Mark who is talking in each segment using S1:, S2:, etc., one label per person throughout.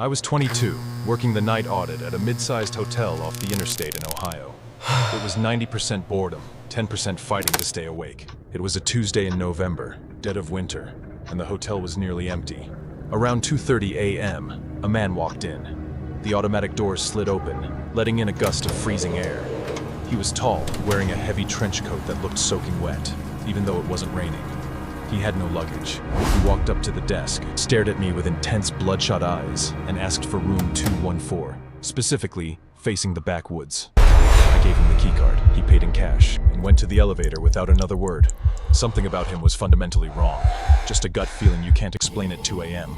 S1: I was 22, working the night audit at a mid-sized hotel off the interstate in Ohio. It was 90% boredom, 10% fighting to stay awake. It was a Tuesday in November, dead of winter, and the hotel was nearly empty. Around 2:30 a.m., a man walked in. The automatic doors slid open, letting in a gust of freezing air. He was tall, wearing a heavy trench coat that looked soaking wet, even though it wasn't raining. He had no luggage. He walked up to the desk, stared at me with intense bloodshot eyes, and asked for room 214, specifically facing the backwoods. I gave him the keycard. He paid in cash and went to the elevator without another word. Something about him was fundamentally wrong. Just a gut feeling you can't explain at 2 a.m.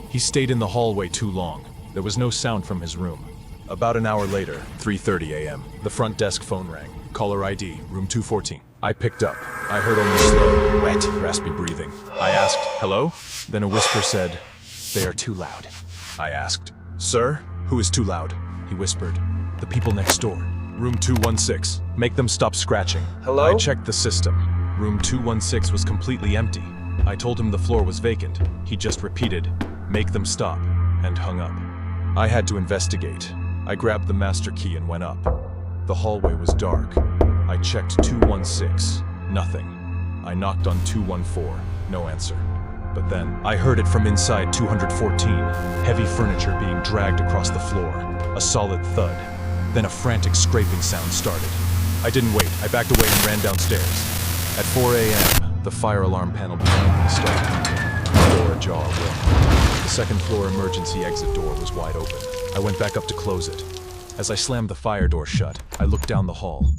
S1: He stayed in the hallway too long. There was no sound from his room. About an hour later, 3:30 a.m., the front desk phone rang. Caller ID, room 214. I picked up. I heard only slow, wet, raspy breathing. I asked, "Hello?" Then a whisper said, "They are too loud." I asked, "Sir, who is too loud?" He whispered, "The people next door. Room 216. Make them stop scratching."
S2: Hello?
S1: I checked the system. Room 216 was completely empty. I told him the floor was vacant. He just repeated, "Make them stop," and hung up. I had to investigate. I grabbed the master key and went up. The hallway was dark. I checked 216. Nothing. I knocked on 214. No answer. But then, I heard it from inside 214. Heavy furniture being dragged across the floor. A solid thud. Then a frantic scraping sound started. I didn't wait. I backed away and ran downstairs. At 4 a.m., the fire alarm panel behind me started beeping. The door ajar warned. The second floor emergency exit door was wide open. I went back up to close it. As I slammed the fire door shut, I looked down the hall.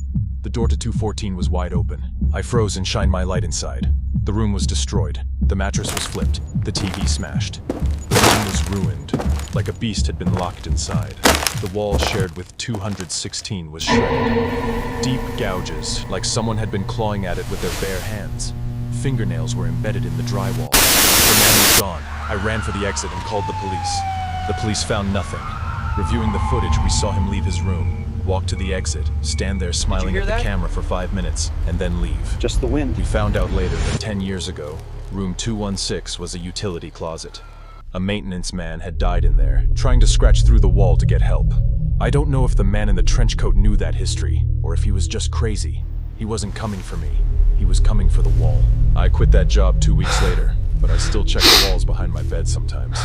S1: The door to 214 was wide open. I froze and shined my light inside. The room was destroyed. The mattress was flipped. The TV smashed. The room was ruined, like a beast had been locked inside. The wall shared with 216 was shredded. Deep gouges, like someone had been clawing at it with their bare hands. Fingernails were embedded in the drywall. The man was gone. I ran for the exit and called the police. The police found nothing. Reviewing the footage, we saw him leave his room, walk to the exit, stand there smiling at the camera for 5 minutes, and then leave.
S2: Just the wind.
S1: We found out later that 10 years ago, room 216 was a utility closet. A maintenance man had died in there, trying to scratch through the wall to get help. I don't know if the man in the trench coat knew that history, or if he was just crazy. He wasn't coming for me. He was coming for the wall. I quit that job 2 weeks later, but I still check the walls behind my bed sometimes.